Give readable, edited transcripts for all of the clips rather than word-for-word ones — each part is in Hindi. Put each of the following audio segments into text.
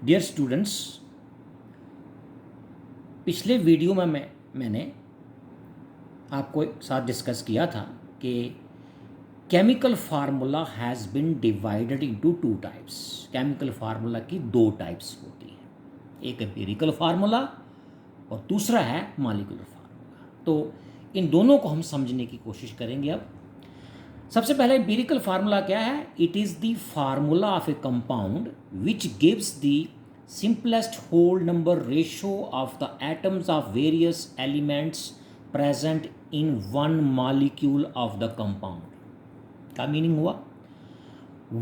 डियर स्टूडेंट्स, पिछले वीडियो में मैंने आपको एक साथ डिस्कस किया था कि chemical formula has been divided into two types. Chemical formula की दो टाइप्स होती हैं, एक एम्पिरिकल फार्मूला और दूसरा है मॉलिक्यूलर फार्मूला। तो इन दोनों को हम समझने की कोशिश करेंगे। अब सबसे पहले एम्पिरिकल फार्मूला क्या है? It is the formula of a compound which gives the simplest whole number ratio of the atoms of various elements present in one molecule of the compound। क्या मीनिंग हुआ?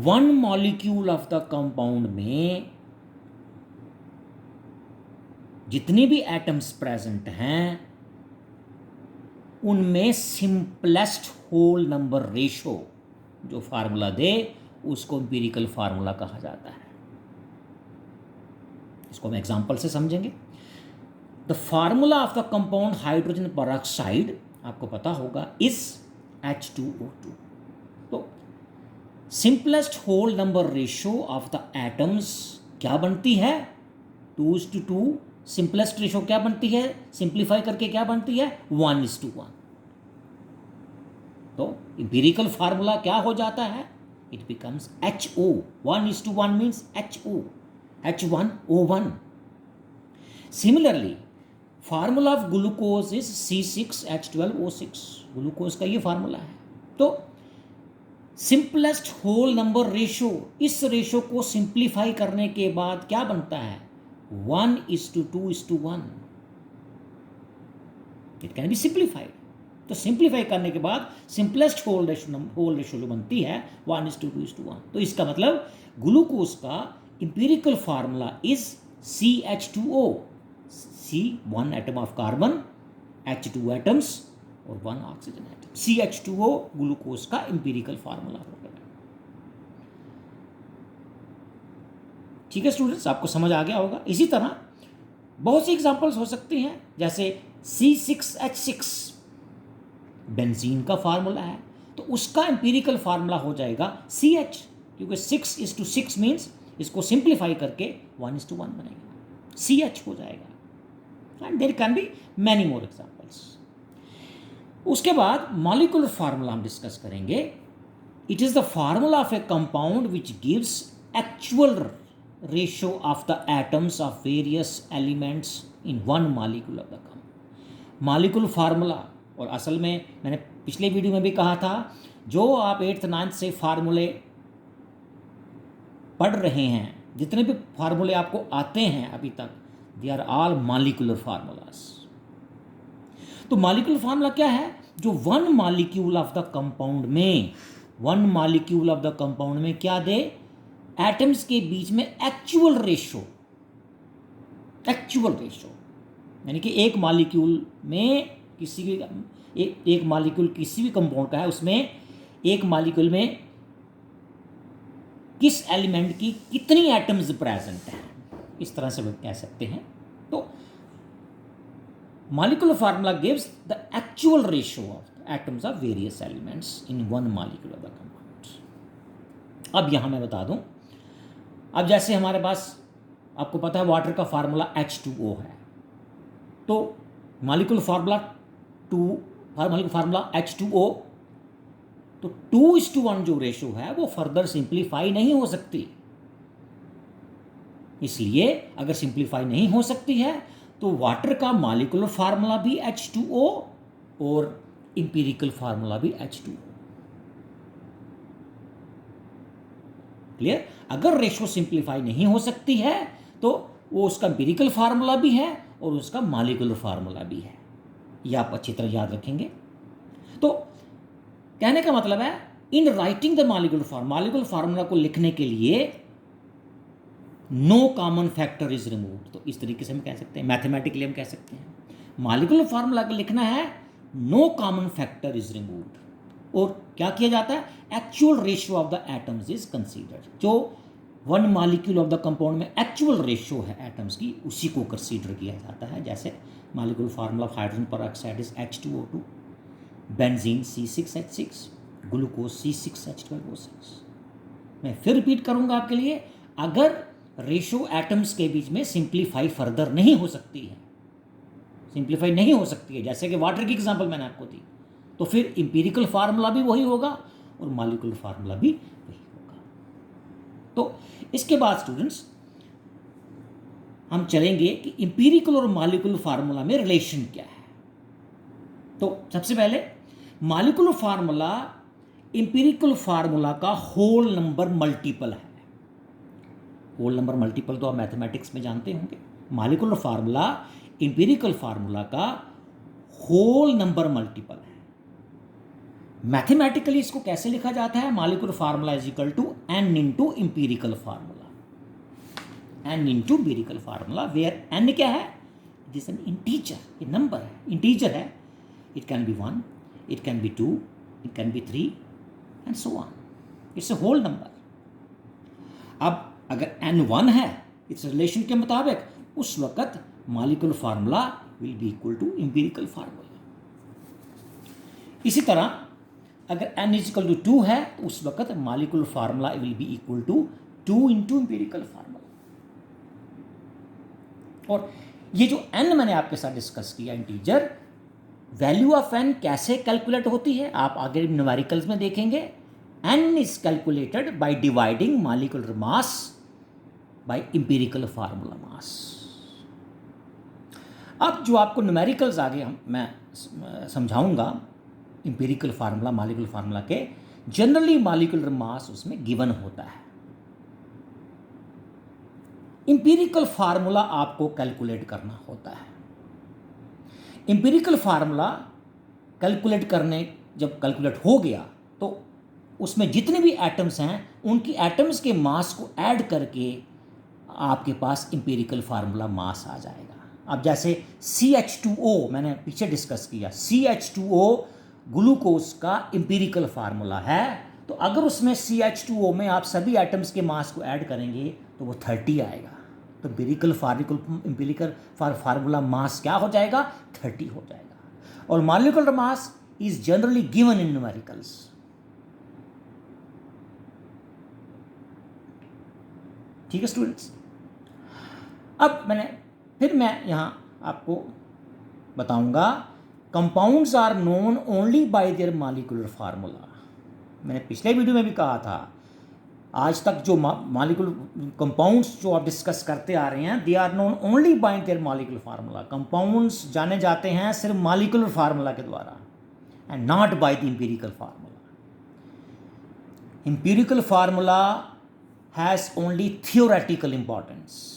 One molecule of the compound में जितनी भी एटम्स प्रेजेंट हैं उनमें सिंपलेस्ट होल नंबर रेशो जो फार्मूला दे उसको एम्पिरिकल फार्मूला कहा जाता है। इसको हम एग्जांपल से समझेंगे। The formula of the compound hydrogen peroxide, आपको पता होगा, इज H2O2। तो simplest whole number ratio of the atoms क्या बनती है? 2:2। सिंपलेस्ट रेशो क्या बनती है? सिंप्लीफाई करके क्या बनती है? 1:1। तो एम्पिरिकल फार्मूला क्या हो जाता है? It becomes HO। 1:1 means HO, H1O1। Similarly formula of glucose is C6H12O6। Glucose का ये फार्मूला है। तो सिंपलेस्ट होल नंबर रेशो, इस रेशो को सिंप्लीफाई करने के बाद क्या बनता है? 1:2:1। It can B simplified. तो सिंप्लीफाई करने के बाद सिंपलेस्ट होल रेशो जो बनती है 1:2:1। तो इसका मतलब ग्लूकोज का empirical formula is CH2O। C 1 atom of carbon, H 2 atoms और 1 ऑक्सीजन एटम। CH2O ग्लूकोज का empirical formula हो गया। ठीक है स्टूडेंट्स, आपको समझ आ गया होगा। इसी तरह बहुत सी एग्जांपल्स हो सकती हैं, जैसे C6H6 बेंजीन का फार्मूला है, तो उसका empirical फार्मूला हो जाएगा CH, क्योंकि 6:6 मीन्स इसको सिंप्लीफाई करके 1:1 बनेगा, CH हो जाएगा। And there can be many more examples. उसके बाद मॉलिक्यूलर फार्मूला हम डिस्कस करेंगे। It is the formula of a compound which gives actual ratio of the atoms of various elements in one molecule of the compound. Molecular formula, और असल में मैंने पिछले वीडियो में भी कहा था, जो आप 8th 9th से फार्मूले पढ़ रहे हैं, जितने भी फार्मूले आपको आते हैं अभी तक, they are all molecular formulas. तो मॉलिक्यूलर फार्मूला क्या है? जो one molecule of the compound में क्या दे? एटम्स के बीच में एक्चुअल रेशो यानी कि एक मॉलिक्यूल में किसी भी एक मॉलिक्यूल किसी भी कंपाउंड का है, उसमें एक मॉलिक्यूल में किस एलिमेंट की कितनी एटम्स प्रेजेंट हैं, इस तरह से हम कह सकते हैं। तो molecular formula gives the actual ratio of atoms of various elements in one molecule of the compound. अब यहां मैं बता दूं, अब जैसे हमारे पास, आपको पता है, वाटर का फार्मूला H2O है, तो मॉलिक्यूलर फार्मूला H2O, तो 2:1 जो रेशो है वो फर्दर सिंप्लीफाई नहीं हो सकती। इसलिए अगर सिंप्लीफाई नहीं हो सकती है तो वाटर का मॉलिक्यूलर फार्मूला भी H2O और एम्पिरिकल फार्मूला भी H2O। क्लियर? अगर रेशो सिंप्लीफाई नहीं हो सकती है तो वो उसका एम्पिरिकल फार्मूला भी है और उसका मॉलिक्यूलर फार्मूला भी है। यह आप अच्छी तरह याद रखेंगे। तो कहने का मतलब है, in writing the molecular formula को लिखने के लिए no common factor is removed. तो इस तरीके से हम कह सकते हैं, मैथमेटिकली हम कह सकते हैं, मॉलिक्यूलर फार्मूला को लिखना है, no common factor is removed, और क्या किया जाता है? Actual ratio of the atoms is considered. जो one molecule of the compound में एक्चुअल रेशियो है एटम्स की, उसी को कंसीडर किया जाता है। जैसे molecular formula of hydrogen peroxide is H2O2, benzene C6H6, glucose C6H12O6। मैं फिर रिपीट करूंगा आपके लिए, अगर रेशो एटम्स के बीच में सिंप्लीफाई फर्दर नहीं हो सकती है, सिंप्लीफाई नहीं हो सकती है। जैसे कि वाटर की एग्जांपल मैंने आपको दी, तो फिर इंपीरिकल फार्मूला भी वही होगा और मॉलिक्यूलर फार्मूला भी वही होगा। तो इसके बाद स्टूडेंट्स हम चलेंगे कि इंपीरिकल और मॉलिक्यूलर फार्मूला में रिलेशन क्या है। तो सबसे पहले मॉलिक्यूलर फार्मूला इंपीरिकल फार्मूला का होल नंबर मल्टीपल है। होल नंबर मल्टीपल तो आप मैथमेटिक्स में जानते होंगे। मॉलिक्यूलर फार्मूला इंपीरिकल फार्मूला का होल नंबर मल्टीपल है। मैथमेटिकली इसको कैसे लिखा जाता है? Molecular formula is equal to n into empirical formula, n into empirical formula, where n क्या है? इट इज एन इंटीजर, ये नंबर है, इंटीजर है। It can be 1, it can B 2, it can be 3 and so on. It's a whole number. अब अगर n 1 है इस रिलेशन के मुताबिक, उस वक्त molecular formula will be equal to empirical formula. इसी तरह अगर n इज इक्वल टू 2 है तो उस वक्त molecular formula will be equal to 2 into empirical formula. और ये जो n मैंने आपके साथ डिस्कस किया इंटीजर, वैल्यू ऑफ n कैसे कैलकुलेट होती है आप आगे न्यूमेरिकल्स में देखेंगे। n is calculated by dividing molecular mass by empirical formula mass. अब जो आपको न्यूमेरिकल्स आगे मैं समझाऊंगा इंपीरिकल फार्मूला मॉलिक्यूलर फार्मूला के, जनरली मॉलिक्यूलर मास उसमें गिवन होता है। इंपीरिकल फार्मूला आपको कैलकुलेट करना होता है। इंपीरिकल फार्मूला कैलकुलेट करने जब कैलकुलेट हो गया तो उसमें जितने भी एटम्स हैं उनकी एटम्स के मास को ऐड करके आपके पास इंपीरिकल फार्मूला मास आ जाएगा। अब जैसे CH2O मैंने पीछे डिस्कस किया, CH2O ग्लूकोज का इंपीरिकल फार्मूला है। तो अगर उसमें CH2O में आप सभी एटम्स के मास को ऐड करेंगे तो वो 30 आएगा। तो इंपीरिकल फार्मूला मास क्या हो जाएगा? 30 हो जाएगा। और molecular mass is generally given in numericals. ठीक है स्टूडेंट्स। अब मैं यहां आपको बताऊंगा compounds are known only by their molecular formula. मैंने पिछले वीडियो में भी कहा था, आज तक जो मॉलिक्यूलर कंपाउंड्स जो आप डिस्कस करते आ रहे हैं, they are known only by their molecular formula. Compounds जाने जाते हैं सिर्फ मॉलिक्यूलर फार्मूला के द्वारा and not by the empirical formula. Empirical formula has only theoretical importance.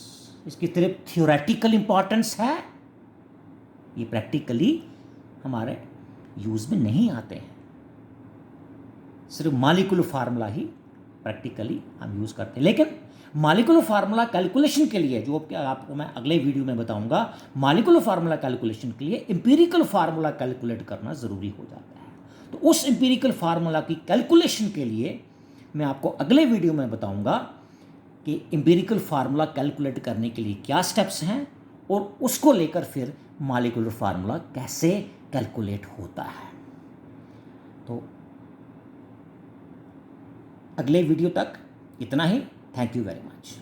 इसकी सिर्फ थियोरेटिकल इंपॉर्टेंस है, ये प्रैक्टिकली हमारे यूज़ में नहीं आते हैं। सिर्फ मॉलिक्यूलर फार्मूला ही प्रैक्टिकली हम यूज़ करते हैं। लेकिन मॉलिक्यूलर फार्मूला कैलकुलेशन के लिए, जो आपको मैं अगले वीडियो में बताऊंगा, मॉलिक्यूलर फार्मूला कैलकुलेशन के लिए इंपीरिकल फार्मूला कैलकुलेट करना ज़रूरी हो जाता है। तो उस इंपीरिकल फार्मूला की कैलकुलेशन के लिए मैं आपको अगले वीडियो में बताऊंगा कि इंपीरिकल फार्मूला कैलकुलेट करने के लिए क्या स्टेप्स हैं और उसको लेकर फिर मॉलिक्यूलर फार्मूला कैसे कैलकुलेट होता है। तो अगले वीडियो तक इतना ही। Thank you very much.